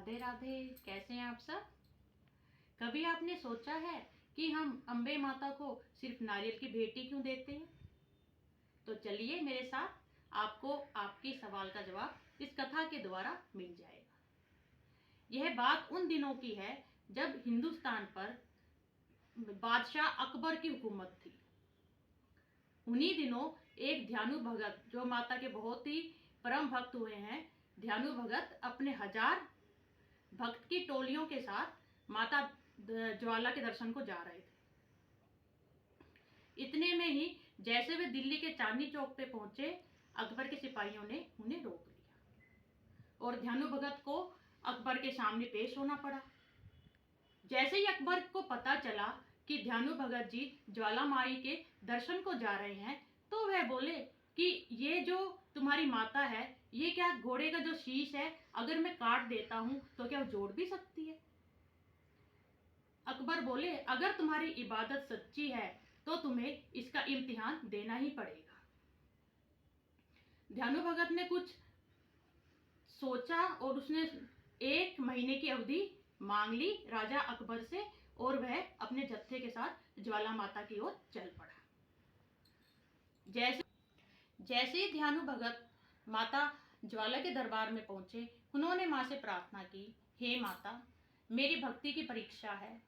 राधे राधे। कैसे हैं आप सब? कभी आपने सोचा है कि हम अम्बे माता को सिर्फ नारियल की भेंट ही क्यों देते हैं? तो चलिए मेरे साथ, आपको आपके सवाल का जवाब इस कथा के द्वारा मिल जाएगा। यह बात उन दिनों की है जब हिंदुस्तान पर बादशाह अकबर की हुकूमत थी। उन्हीं दिनों एक ध्यानु भगत, जो माता के बहुत ही परम भक्त हुए हैं, ध्यानु भगत अपने 1000 भक्त की टोलियों के साथ माता ज्वाला के दर्शन को जा रहे थे। इतने में ही जैसे वे दिल्ली के चांदनी चौक पे पहुंचे, अकबर के सिपाहियों ने उन्हें रोक लिया और ध्यानु भगत को अकबर के सामने पेश होना पड़ा। जैसे ही अकबर को पता चला कि ध्यानु भगत जी ज्वाला माई के दर्शन को जा रहे हैं, तो वह बोले कि ये जो तुम्हारी माता है, ये क्या घोड़े का जो शीश है, अगर मैं काट देता हूं तो क्या वो जोड़ भी सकती है? अकबर बोले, अगर तुम्हारी इबादत सच्ची है तो तुम्हें इसका इम्तिहान देना ही पड़ेगा। ध्यानु भगत ने कुछ सोचा और उसने 1 महीने की अवधि मांग ली राजा अकबर से, और वह अपने जत्थे के साथ ज्वाला माता की ओर चल पड़ा। जैसे ही ध्यानु भगत माता ज्वाला के दरबार में पहुंचे, उन्होंने मां से प्रार्थना की, हे माता, मेरी भक्ति की परीक्षा है।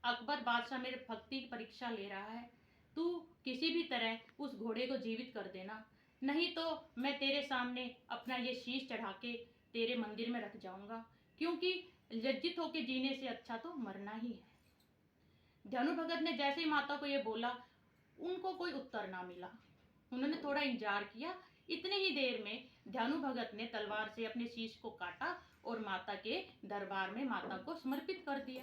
अकबर बादशाह मेरे भक्ति की परीक्षा ले रहा है। तू किसी भी तरह उस घोड़े को जीवित कर देना, नहीं तो मैं तेरे सामने अपना ये शीश चढ़ा के तेरे मंदिर में रख जाऊंगा, क्योंकि लज्जित होकर जीने से अच्छा तो मरना ही है। ध्यानु भगत ने जैसे ही माता को ये बोला, उनको कोई उत्तर ना मिला। उन्होंने थोड़ा इंतजार किया। इतनी ही देर में ध्यानु भगत ने तलवार से अपने शीश को काटा और माता के दरबार में माता को समर्पित कर दिया।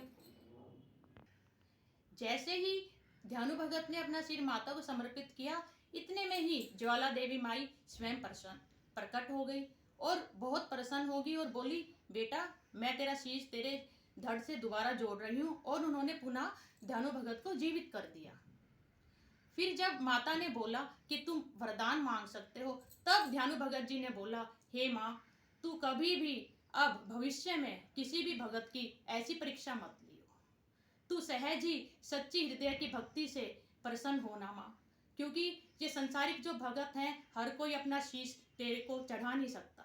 जैसे ही ध्यानु भगत ने अपना सिर माता को समर्पित किया, इतने में ही ज्वाला देवी माई स्वयं प्रकट हो गई और बहुत प्रसन्न होगी और बोली, बेटा, मैं तेरा शीश तेरे धड़ से दोबारा जोड़ रही हूँ। और उन्होंने पुनः ध्यानु भगत को जीवित कर दिया। फिर जब माता ने बोला कि तुम वरदान मांग सकते हो, तब ध्यानु भगत जी ने बोला, हे माँ, तू कभी भी अब भविष्य में किसी भी भगत की ऐसी परीक्षा मत लियो। तू सहज ही सच्ची हृदय की भक्ति से प्रसन्न होना माँ, क्योंकि ये संसारिक जो भगत हैं, हर कोई अपना शीश तेरे को चढ़ा नहीं सकता।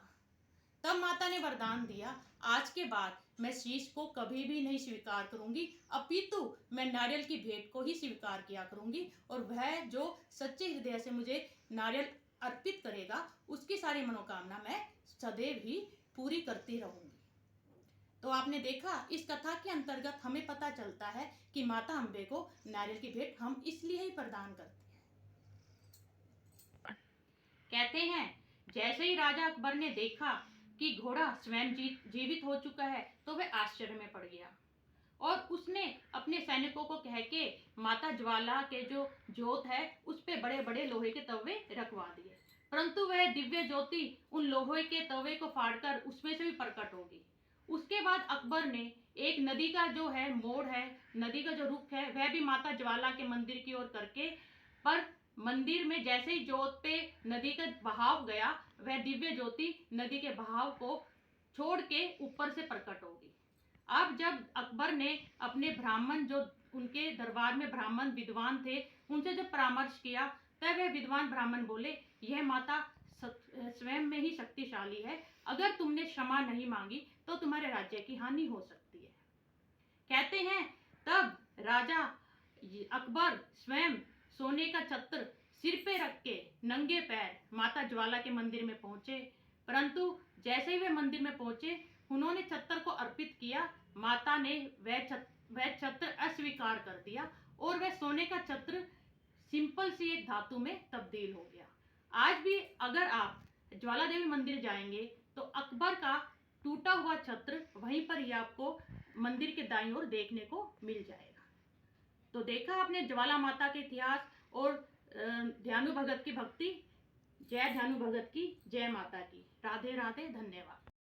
तब माता ने वरदान दिया, आज के बाद मैं शीश को कभी भी नहीं स्वीकार करूंगी, अपितु मैं नारियल की भेंट को ही स्वीकार किया करूंगी, और वह जो सच्चे हृदय से मुझे नारियल अर्पित करेगा, उसकी सारी मनोकामना मैं सदैव ही पूरी करती रहूंगी। तो आपने देखा, इस कथा के अंतर्गत हमें पता चलता है कि माता अम्बे को नारियल की भेंट हम इसलिए ही प्रदान करते हैं। कहते हैं, जैसे ही राजा अकबर ने देखा कि घोड़ा स्वयं जीवित हो चुका है, तो वह आश्चर्य में पड़ गया और उसने अपने सैनिकों को कह के माता ज्वाला के जो जोत है, उस पे बड़े बड़े लोहे के तवे रखवा दिए, परंतु वह दिव्य ज्योति उन लोहे के तवे को फाड़कर उसमें से भी प्रकट होगी। उसके बाद अकबर ने एक नदी का जो है मोड़ है, नदी का जो रुख है, वह भी माता ज्वाला के मंदिर की ओर करके, पर मंदिर में जैसे ही जोत पे नदी का बहाव गया, वह दिव्य ज्योति नदी के बहाव को छोड़ के ऊपर से प्रकट होगी। अब जब अकबर ने अपने ब्राह्मण, जो उनके दरबार में ब्राह्मण विद्वान थे, उनसे जब परामर्श किया, तब वह विद्वान ब्राह्मण बोले, यह माता स्वयं में ही शक्तिशाली है, अगर तुमने क्षमा नहीं मांगी तो तुम्हारे राज्य की हानि हो सकती है। कहते हैं, तब राजा अकबर स्वयं सोने का छत्र सिर पे रख के नंगे पैर माता ज्वाला के मंदिर में पहुंचे, परंतु जैसे ही वे मंदिर में पहुंचे, उन्होंने छत्र को अर्पित किया। माता ने वह छत्र अस्वीकार कर दिया और वह सोने का छत्र सिंपल सी एक धातु में तब्दील हो गया। आज भी अगर आप ज्वाला देवी मंदिर जाएंगे तो अकबर का टूटा हुआ छत्र वहीं पर ही आपको मंदिर के दाईं ओर देखने को मिल जाएगा। तो देखा आपने ज्वाला माता के इतिहास और ध्यानु भगत की भक्ति। जय ध्यानु भगत की, जय माता की। राधे राधे, धन्यवाद।